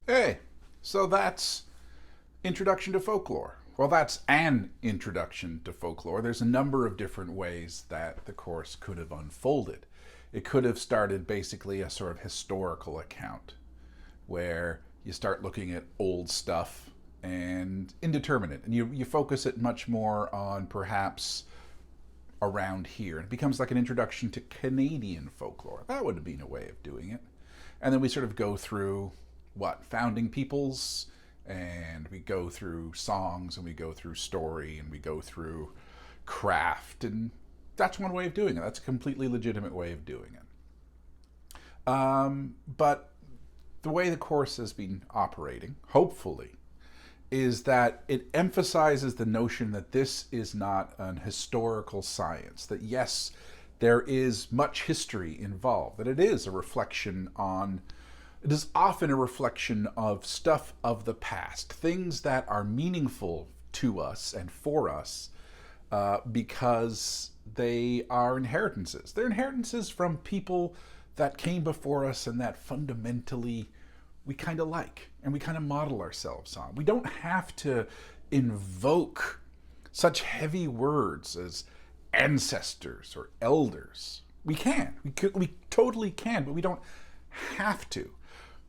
Hey, so that's Introduction to Folklore. Well, that's an introduction to folklore. There's a number of different ways that the course could have unfolded. It could have started basically a sort of historical account where you start looking at old stuff and indeterminate, and you focus it much more on perhaps around here. It becomes like an introduction to Canadian folklore. That would have been a way of doing it. And then we sort of go through founding peoples, and we go through songs, and we go through story, and we go through craft, and that's one way of doing it. That's a completely legitimate way of doing it. But the way the course has been operating, hopefully, is that it emphasizes the notion that this is not an historical science, that yes, there is much history involved, that it is a reflection on, it is often a reflection of stuff of the past, things that are meaningful to us and for us because they are inheritances. They're inheritances from people that came before us and that fundamentally we kind of like and we kind of model ourselves on. We don't have to invoke such heavy words as ancestors or elders. We can. We totally can, but we don't have to.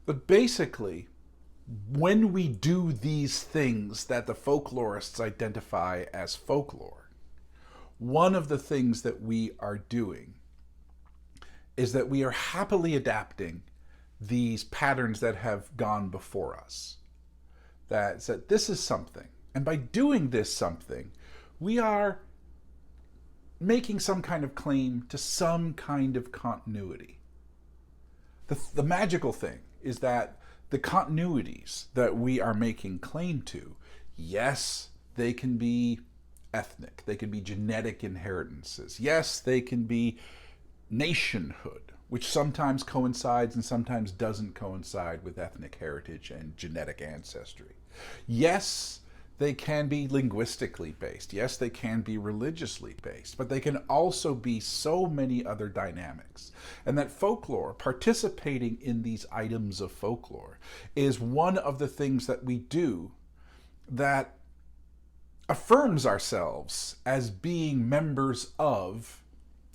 But basically, when we do these things that the folklorists identify as folklore, one of the things that we are doing is that we are happily adapting these patterns that have gone before us. That this is something. And by doing this something, we are making some kind of claim to some kind of continuity. The magical thing is that the continuities that we are making claim to, yes, they can be ethnic, they can be genetic inheritances, yes, they can be nationhood, which sometimes coincides and sometimes doesn't coincide with ethnic heritage and genetic ancestry. Yes, they can be linguistically based. Yes, they can be religiously based, but they can also be so many other dynamics. And that folklore, participating in these items of folklore, is one of the things that we do that affirms ourselves as being members of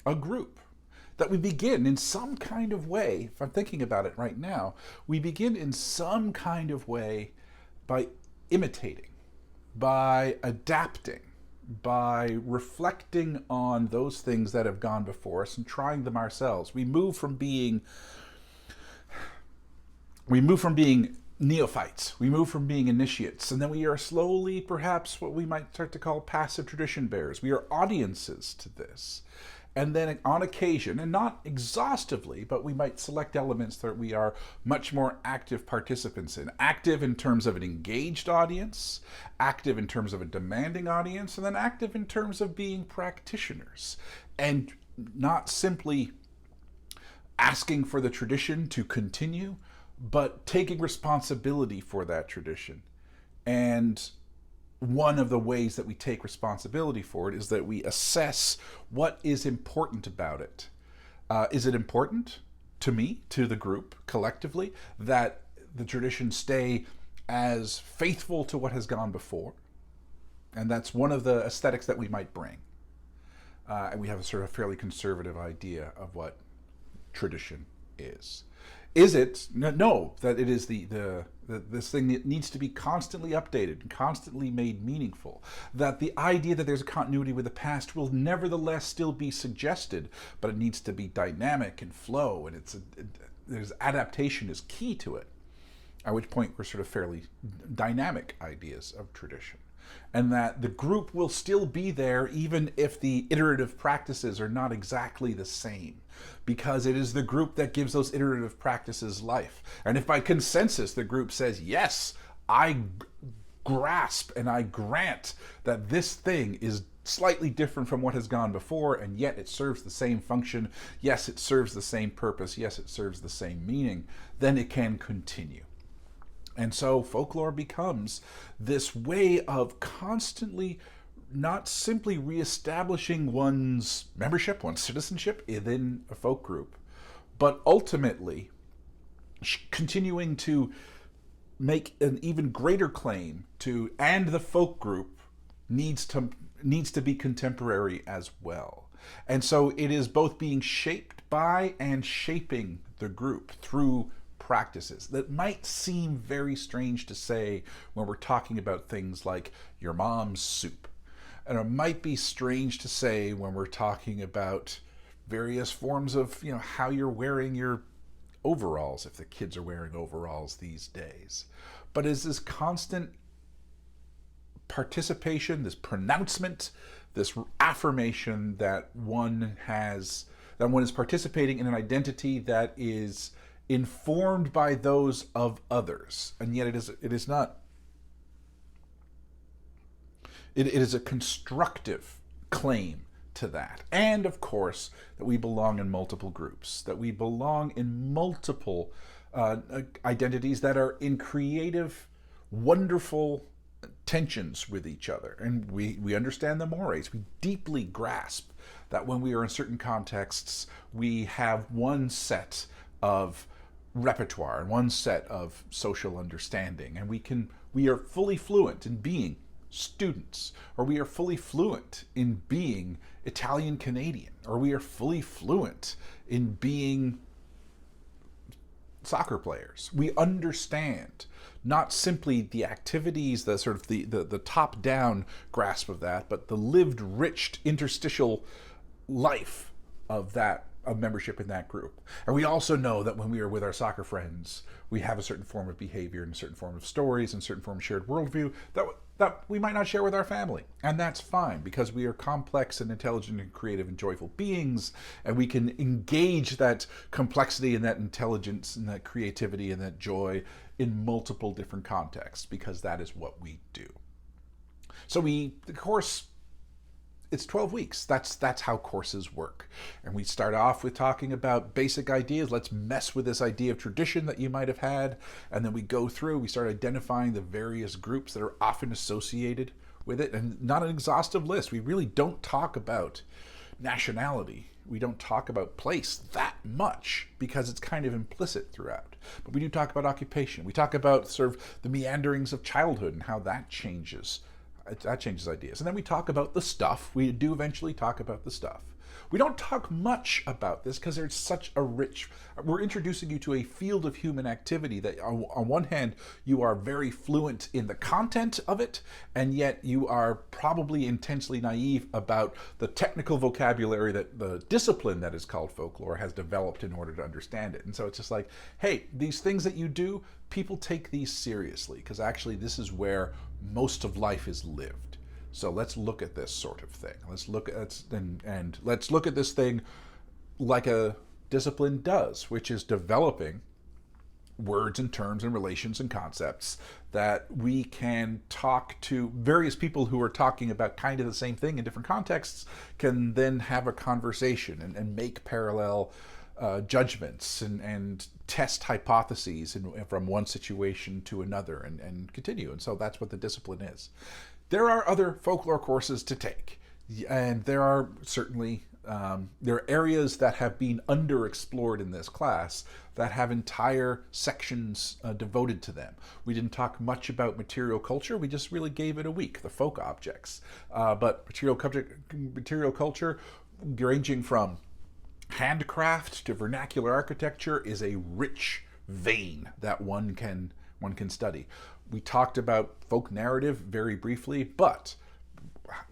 a group. That we begin in some kind of way, if I'm thinking about it right now, we begin in some kind of way by imitating, by adapting, by reflecting on those things that have gone before us and trying them ourselves. We move from being neophytes, we move from being initiates, and then we are slowly perhaps what we might start to call passive tradition bearers. We are audiences to this. And then on occasion, and not exhaustively, but we might select elements that we are much more active participants in. Active in terms of an engaged audience, active in terms of a demanding audience, and then active in terms of being practitioners. And not simply asking for the tradition to continue, but taking responsibility for that tradition. And one of the ways that we take responsibility for it is that we assess what is important about it. Is it important to me, to the group, collectively, that the traditions stay as faithful to what has gone before? And that's one of the aesthetics that we might bring. And we have a sort of fairly conservative idea of what tradition is. Is it? No, that it is this thing that needs to be constantly updated and constantly made meaningful. That the idea that there's a continuity with the past will nevertheless still be suggested, but it needs to be dynamic and flow, and there's adaptation is key to it. At which point we're sort of fairly dynamic ideas of tradition. And that the group will still be there even if the iterative practices are not exactly the same, because it is the group that gives those iterative practices life. And if by consensus the group says, yes, I grasp and I grant that this thing is slightly different from what has gone before, and yet it serves the same function, yes, it serves the same purpose, yes, it serves the same meaning, then it can continue. And so folklore becomes this way of constantly not simply reestablishing one's membership, one's citizenship within a folk group, but ultimately continuing to make an even greater claim to, and the folk group needs to be contemporary as well. And so it is both being shaped by and shaping the group through practices that might seem very strange to say when we're talking about things like your mom's soup. And it might be strange to say when we're talking about various forms of, how you're wearing your overalls, if the kids are wearing overalls these days. But is this constant participation, this pronouncement, this affirmation that one is participating in an identity that is informed by those of others, and yet it is not. It is a constructive claim to that. And of course, that we belong in multiple groups, that we belong in multiple identities that are in creative, wonderful tensions with each other. And we understand the mores. We deeply grasp that when we are in certain contexts, we have one set of repertoire and one set of social understanding, and we are fully fluent in being students, or we are fully fluent in being Italian Canadian, or we are fully fluent in being soccer players. We understand not simply the activities, the sort of the top down grasp of that, but the lived, rich interstitial life of membership in that group. And we also know that when we are with our soccer friends, we have a certain form of behavior and a certain form of stories and a certain form of shared worldview that we might not share with our family. And that's fine, because we are complex and intelligent and creative and joyful beings, and we can engage that complexity and that intelligence and that creativity and that joy in multiple different contexts, because that is what we do. So the course, it's 12 weeks. That's how courses work. And we start off with talking about basic ideas. Let's mess with this idea of tradition that you might have had. And then we start identifying the various groups that are often associated with it. And not an exhaustive list. We really don't talk about nationality. We don't talk about place that much because it's kind of implicit throughout. But we do talk about occupation. We talk about sort of the meanderings of childhood and how that changes ideas. And then we talk about the stuff. We do eventually talk about the stuff. We don't talk much about this because there's such a we're introducing you to a field of human activity that on one hand, you are very fluent in the content of it, and yet you are probably intensely naive about the technical vocabulary that the discipline that is called folklore has developed in order to understand it. And so it's just like, hey, these things that you do, people take these seriously, because actually this is where most of life is lived. So let's look at this sort of thing. Let's look at this thing like a discipline does, which is developing words and terms and relations and concepts that we can talk to various people who are talking about kind of the same thing in different contexts, can then have a conversation and make parallel judgments and test hypotheses from one situation to another and continue. And so that's what the discipline is. There are other folklore courses to take, and there are certainly there are areas that have been underexplored in this class that have entire sections devoted to them. We didn't talk much about material culture. We just really gave it a week, the folk objects. But material culture, ranging from handcraft to vernacular architecture, is a rich vein that one can study. We talked about folk narrative very briefly, but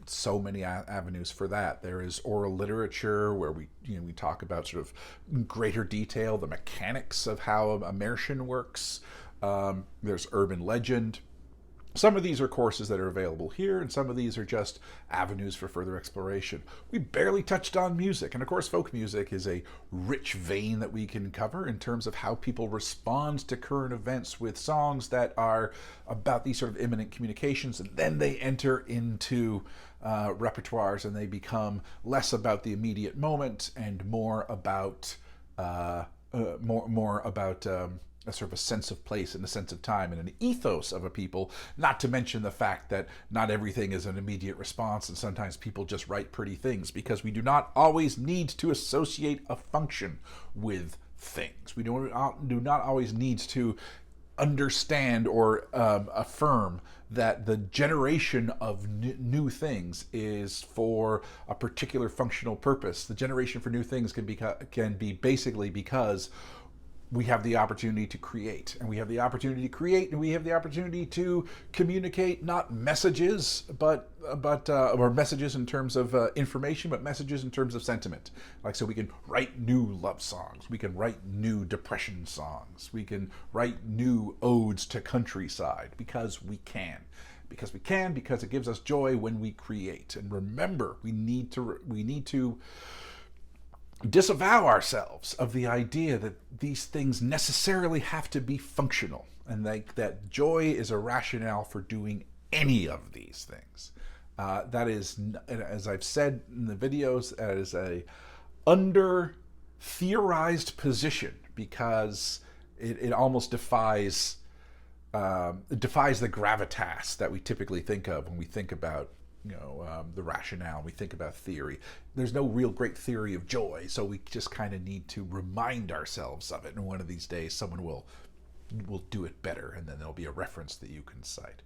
so many avenues for that. There is oral literature, where we talk about sort of in greater detail the mechanics of how a Märchen works. There's urban legend. Some of these are courses that are available here, and some of these are just avenues for further exploration. We barely touched on music, and of course folk music is a rich vein that we can cover in terms of how people respond to current events with songs that are about these sort of imminent communications, and then they enter into repertoires, and they become less about the immediate moment and more about a sort of a sense of place and a sense of time and an ethos of a people, not to mention the fact that not everything is an immediate response, and sometimes people just write pretty things, because we do not always need to associate a function with things. We do not always need to understand or affirm that the generation of new things is for a particular functional purpose. The generation for new things can be basically because we have the opportunity to create, and we have the opportunity to create, and we have the opportunity to communicate not messages, or messages in terms of information, but messages in terms of sentiment. Like, so we can write new love songs, we can write new depression songs, we can write new odes to countryside because we can. Because it gives us joy when we create. And remember, we need to disavow ourselves of the idea that these things necessarily have to be functional, and that joy is a rationale for doing any of these things. That is, as I've said in the videos, that is a under-theorized position, because it almost defies the gravitas that we typically think of when we think about the rationale, we think about theory. There's no real great theory of joy, so we just kind of need to remind ourselves of it, and one of these days someone will do it better, and then there'll be a reference that you can cite.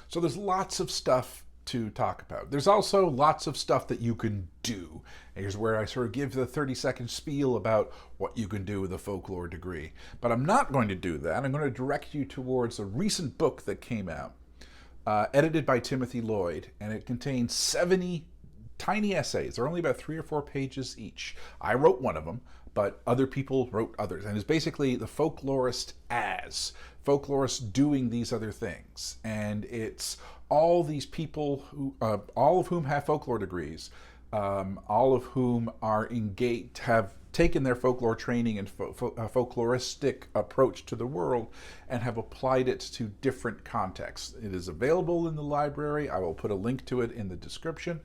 So there's lots of stuff to talk about. There's also lots of stuff that you can do. Here's where I sort of give the 30-second spiel about what you can do with a folklore degree. But I'm not going to do that. I'm going to direct you towards a recent book that came out, edited by Timothy Lloyd, and it contains 70 tiny essays. They're only about 3 or 4 pages each. I wrote one of them, but other people wrote others. And it's basically the folklorist as folklorists doing these other things. And it's all these people who, all of whom have folklore degrees, all of whom are engaged, have taken their folklore training and a folkloristic approach to the world and have applied it to different contexts. It is available in the library. I will put a link to it in the description.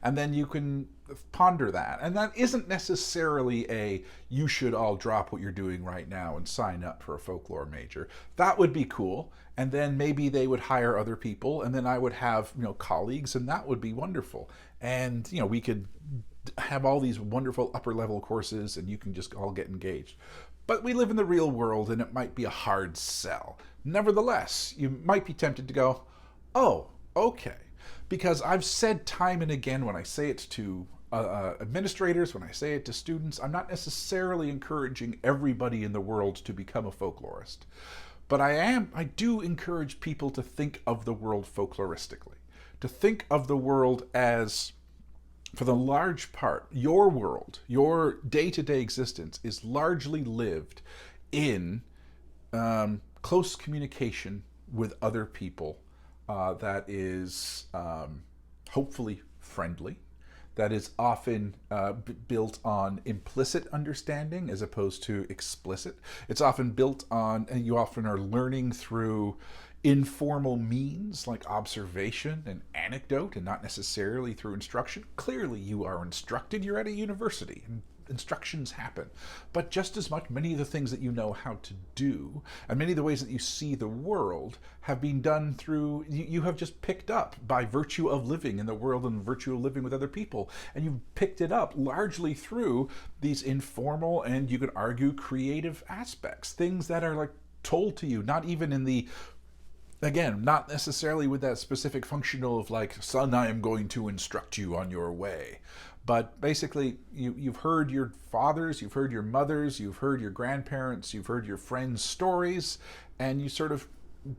And then you can ponder that. And that isn't necessarily a, you should all drop what you're doing right now and sign up for a folklore major. That would be cool. And then maybe they would hire other people, and then I would have, colleagues, and that would be wonderful. And, we could have all these wonderful upper level courses, and you can just all get engaged. But we live in the real world, and it might be a hard sell. Nevertheless, you might be tempted to go, oh, okay. Because I've said time and again, when I say it to administrators, when I say it to students, I'm not necessarily encouraging everybody in the world to become a folklorist. But I do encourage people to think of the world folkloristically, to think of the world as, for the large part, your world, your day-to-day existence is largely lived in close communication with other people that is hopefully friendly, that is often built on implicit understanding as opposed to explicit. It's often built on, and you often are learning through informal means like observation and anecdote, and not necessarily through instruction. Clearly you are instructed, you're at a university, and instructions happen. But just as much, many of the things that you know how to do, and many of the ways that you see the world, have been done through, you have just picked up by virtue of living in the world and virtue of living with other people. And you've picked it up largely through these informal, and you could argue creative aspects, things that are like told to you, not even in the, again, not necessarily with that specific functional of like, son, I am going to instruct you on your way. But basically, you've heard your fathers, you've heard your mothers, you've heard your grandparents, you've heard your friends' stories, and you sort of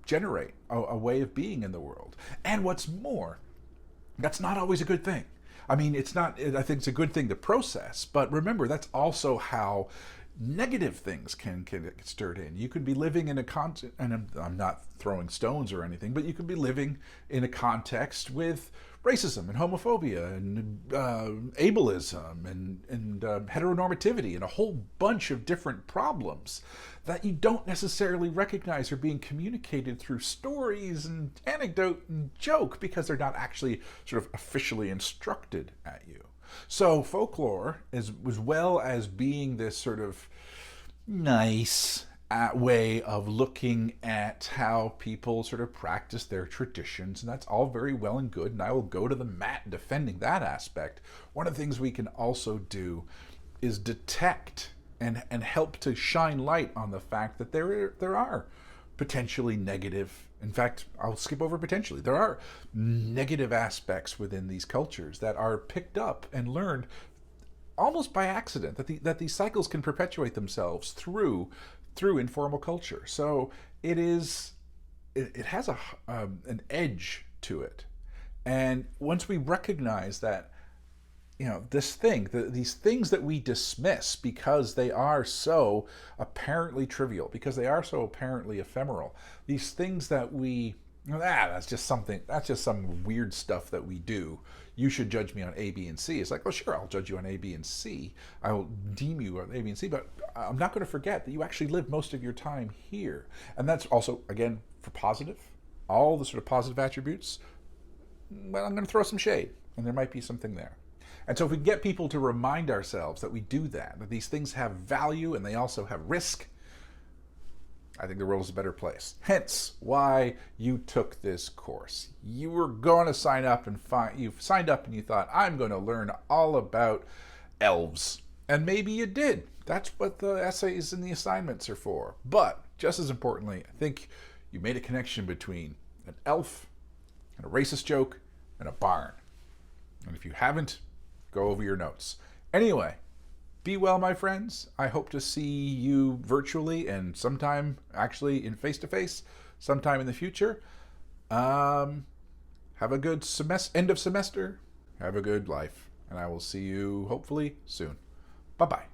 generate a way of being in the world. And what's more, that's not always a good thing. I mean, it's not, I think it's a good thing to process, but remember, that's also how negative things can get stirred in. You could be living in a context, and I'm not throwing stones or anything, but you could be living in a context with racism and homophobia and ableism and heteronormativity and a whole bunch of different problems that you don't necessarily recognize are being communicated through stories and anecdote and joke, because they're not actually sort of officially instructed at you. So folklore, as well as being this sort of nice way of looking at how people sort of practice their traditions, and that's all very well and good, and I will go to the mat defending that aspect. One of the things we can also do is detect and help to shine light on the fact that there are potentially negative. In fact, I'll skip over potentially. There are negative aspects within these cultures that are picked up and learned almost by accident, that these cycles can perpetuate themselves through informal culture. So it has an edge to it. And once we recognize that, these things that we dismiss because they are so apparently trivial, because they are so apparently ephemeral, these things that that's just some weird stuff that we do. You should judge me on A, B, and C. It's like, well, sure, I'll judge you on A, B, and C. I will deem you on A, B, and C, but I'm not going to forget that you actually lived most of your time here. And that's also, again, for positive, all the sort of positive attributes. Well, I'm going to throw some shade, and there might be something there. And so if we get people to remind ourselves that we do that these things have value and they also have risk, I think the world is a better place. Hence why you took this course. You were going to sign up and you signed up and you thought, I'm going to learn all about elves. And maybe you did. That's what the essays and the assignments are for. But just as importantly, I think you made a connection between an elf and a racist joke and a barn. And if you haven't, go over your notes. Anyway, be well, my friends. I hope to see you virtually and sometime actually in face-to-face sometime in the future. Have a good end of semester. Have a good life. And I will see you hopefully soon. Bye-bye.